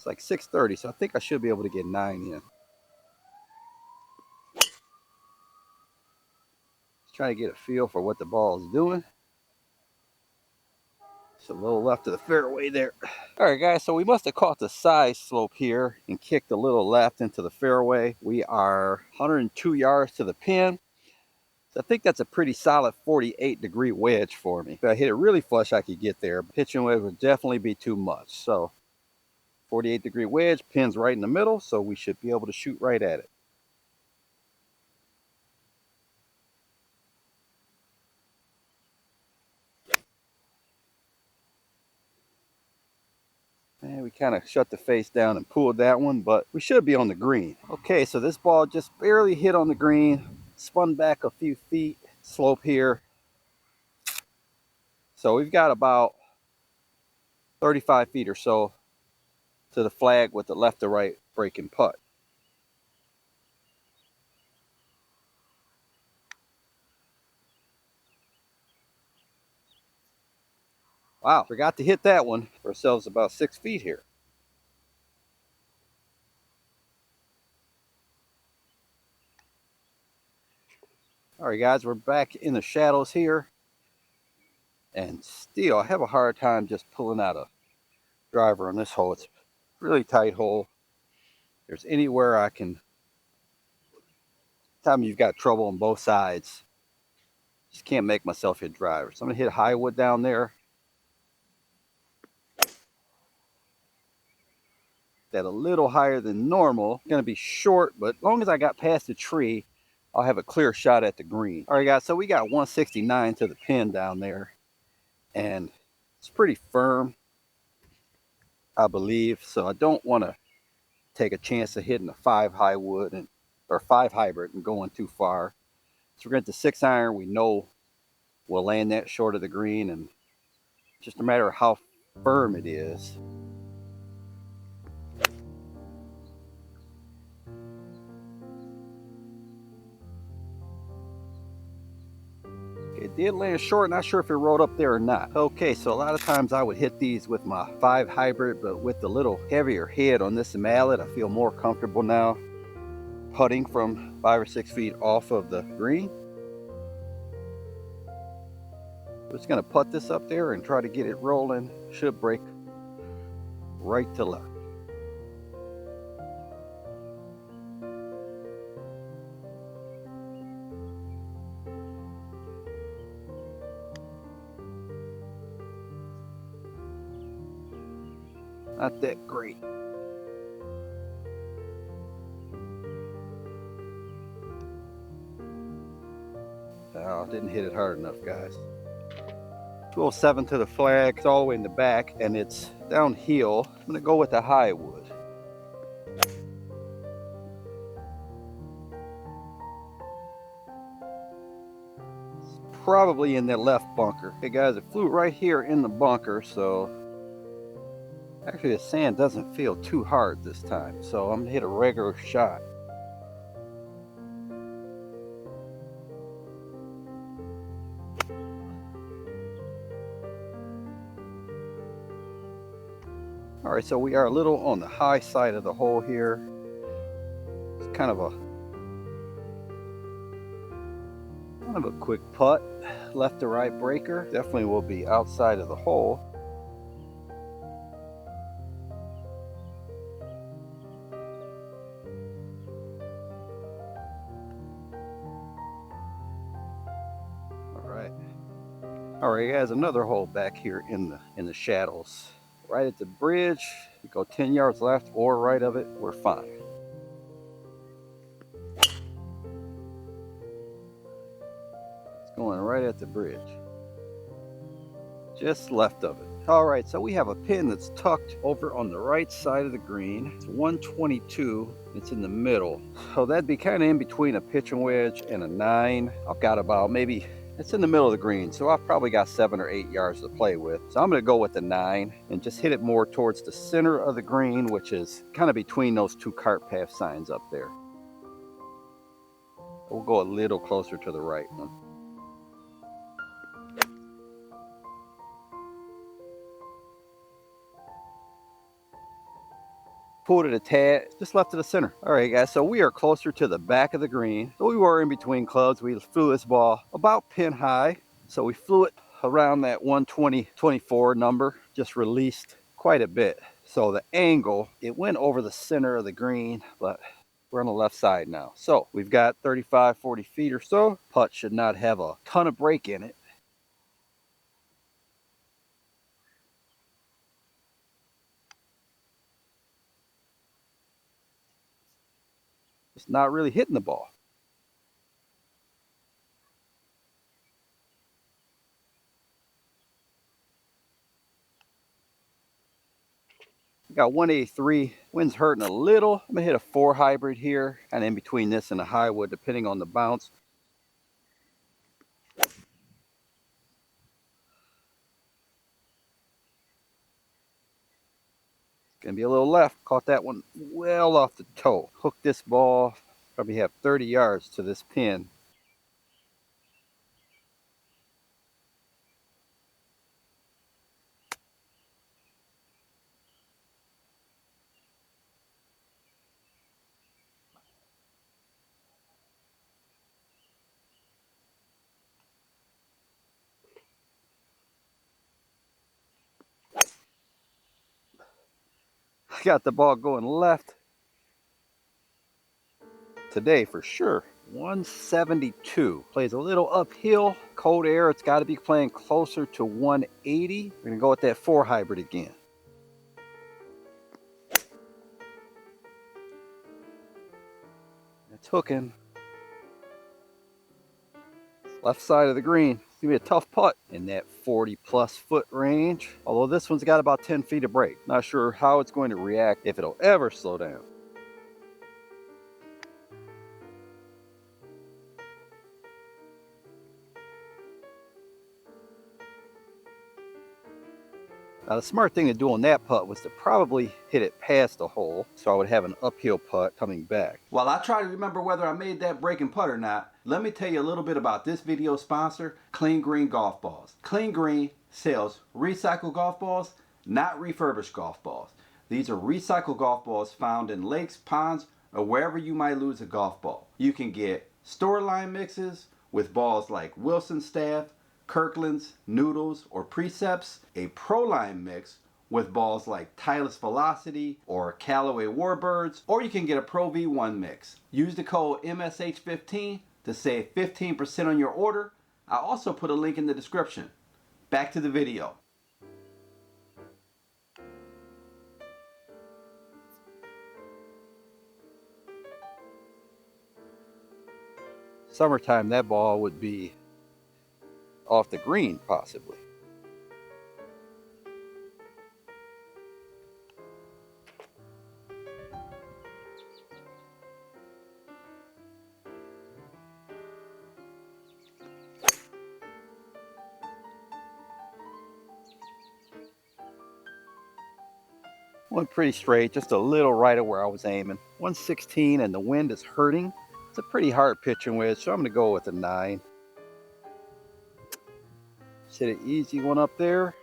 It's like 6:30, so I think I should be able to get 9 in. Just trying to get a feel for what the ball is doing. It's a little left of the fairway there. All right, guys, so we must have caught the side slope here and kicked a little left into the fairway. We are 102 yards to the pin. So I think that's a pretty solid 48-degree wedge for me. If I hit it really flush, I could get there. Pitching wedge would definitely be too much. So 48-degree wedge, pin's right in the middle, so we should be able to shoot right at it. And we kind of shut the face down and pulled that one, but we should be on the green. Okay, so this ball just barely hit on the green, spun back a few feet, slope here. So we've got about 35 feet or so to the flag with the left to right breaking putt. Wow, forgot to hit that one. For ourselves about 6 feet here. All right, guys, we're back in the shadows here. And still, I have a hard time just pulling out a driver on this hole. It's a really tight hole. If there's anywhere I can, time you've got trouble on both sides, just can't make myself hit drivers. So I'm gonna hit high wood down there. That a little higher than normal. Gonna be short, but as long as I got past the tree, I'll have a clear shot at the green. All right, guys, so we got 169 to the pin down there, and it's pretty firm, I believe. So I don't want to take a chance of hitting a 5 high wood or 5 hybrid and going too far. So we're going to 6 iron. We know we'll land that short of the green, and just no matter how firm it is. It did land short, not sure if it rolled up there or not. Okay, so a lot of times I would hit these with my 5 hybrid, but with the little heavier head on this mallet, I feel more comfortable now putting from 5 or 6 feet off of the green. I'm just gonna putt this up there and try to get it rolling. Should break right to left. Not that great. Oh, didn't hit it hard enough, guys. 207 to the flag. It's all the way in the back, and it's downhill. I'm gonna go with the high wood. It's probably in that left bunker. Okay, guys, it flew right here in the bunker, so actually the sand doesn't feel too hard this time, so I'm gonna hit a regular shot. All right, so we are a little on the high side of the hole here. It's kind of a quick putt, left to right breaker. Definitely will be outside of the hole. All right, guys, another hole back here in the shadows. Right at the bridge, you go 10 yards left or right of it, we're fine. It's going right at the bridge. Just left of it. All right, so we have a pin that's tucked over on the right side of the green. It's 122, it's in the middle. So that'd be kind of in between a pitching wedge and a 9. I've got about maybe, it's in the middle of the green, so I've probably got 7 or 8 yards to play with. So I'm gonna go with the 9 and just hit it more towards the center of the green, which is kind of between those 2 cart path signs up there. We'll go a little closer to the right one. pulled it a tad, just left to the center. All right, guys, so we are closer to the back of the green. So we were in between clubs. We flew this ball about pin high. So we flew it around that 120-24 number, just released quite a bit. So the angle, it went over the center of the green, but we're on the left side now. So we've got 35, 40 feet or so. Putt should not have a ton of break in it. It's not really hitting the ball. We got 183, wind's hurting a little. I'm gonna hit a 4 hybrid here, and in between this and the high wood, depending on the bounce. Gonna be a little left. Caught that one well off the toe. Hooked this ball, probably have 30 yards to this pin. Got the ball going left today for sure. 172. Plays a little uphill. Cold air, it's got to be playing closer to 180. We're gonna go with that 4 hybrid again. It's hooking. Left side of the green. It's gonna be a tough putt in that 40+ foot range. Although this one's got about 10 feet of break. Not sure how it's going to react, if it'll ever slow down. Now the smart thing to do on that putt was to probably hit it past the hole, so I would have an uphill putt coming back. While I try to remember whether I made that breaking putt or not, let me tell you a little bit about this video sponsor, Clean Green Golf Balls. Clean Green sells recycled golf balls, not refurbished golf balls. These are recycled golf balls found in lakes, ponds, or wherever you might lose a golf ball. You can get store line mixes with balls like Wilson Staff, Kirkland's, Noodles, or Precepts, a Pro Line mix with balls like Titleist Velocity or Callaway Warbirds, or you can get a Pro V1 mix. Use the code MSH15 to save 15% on your order. I also put a link in the description. Back to the video. Summertime, that ball would be off the green, possibly. Went pretty straight, just a little right of where I was aiming. 116, and the wind is hurting. It's a pretty hard pitching wedge, so I'm going to go with a 9. Just hit an easy one up there.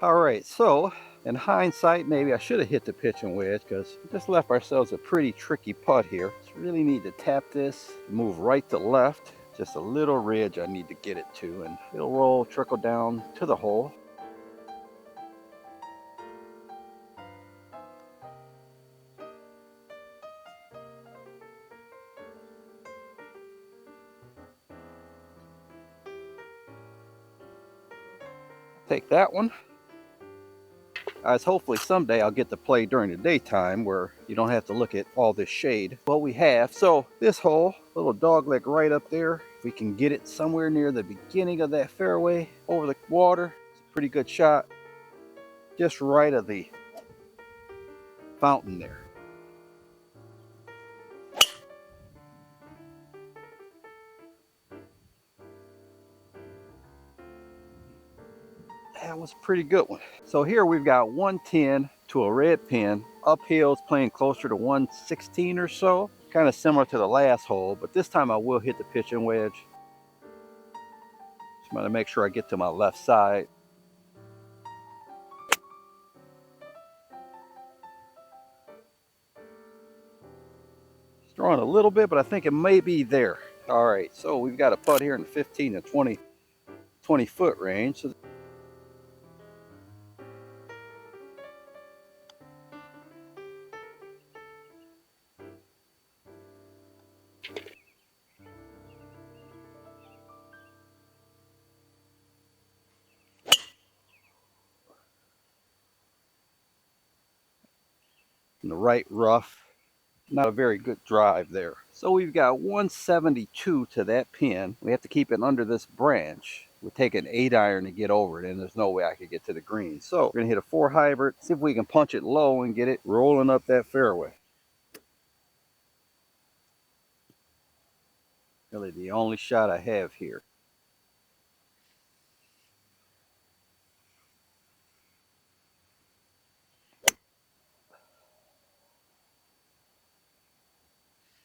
All right, so in hindsight, maybe I should have hit the pitching wedge because we just left ourselves a pretty tricky putt here. Just really need to tap this, move right to left. Just a little ridge I need to get it to, and it'll roll, trickle down to the hole. Take that one. As hopefully someday I'll get to play during the daytime where you don't have to look at all this shade. Well, we have. So this hole, little dogleg right up there, if we can get it somewhere near the beginning of that fairway over the water, it's a pretty good shot. Just right of the fountain there. That was a pretty good one. So here we've got 110 to a red pin. Uphill is playing closer to 116 or so. Kind of similar to the last hole, but this time I will hit the pitching wedge. Just want to make sure I get to my left side. It's drawing a little bit, but I think it may be there. All right, so we've got a putt here in the 15 to 20 foot range. So in the right rough, not a very good drive there. So we've got 172 to that pin. We have to keep it under this branch. We'll take an 8-iron to get over it, and there's no way I could get to the green. So we're gonna hit a 4 hybrid, see if we can punch it low and get it rolling up that fairway. Really the only shot I have here.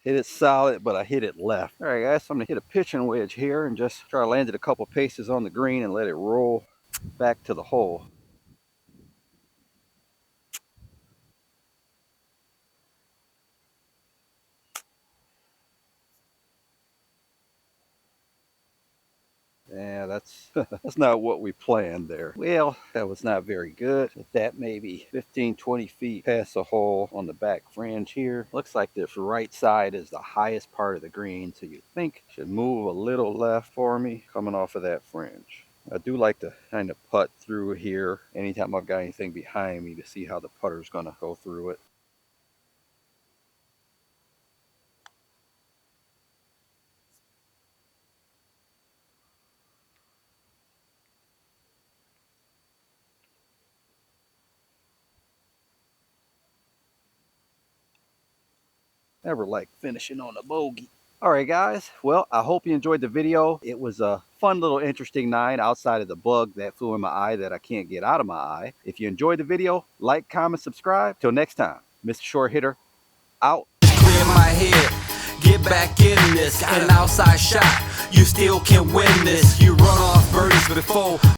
Hit it solid, but I hit it left. All right, guys, so I'm gonna hit a pitching wedge here and just try to land it a couple paces on the green and let it roll back to the hole. Yeah, that's that's not what we planned there. Well, that was not very good. With that maybe 15-20 feet past the hole on the back fringe here. Looks like this right side is the highest part of the green, so you think should move a little left for me coming off of that fringe. I do like to kind of putt through here anytime I've got anything behind me to see how the putter's gonna go through it. Never like finishing on a bogey. All right, guys. Well, I hope you enjoyed the video. It was a fun little interesting 9 outside of the bug that flew in my eye that I can't get out of my eye. If you enjoyed the video, like, comment, subscribe. Till next time, Mr. Short Hitter, out. Clear my head, get back in this. An outside shot, you still can win this. You run off birdies before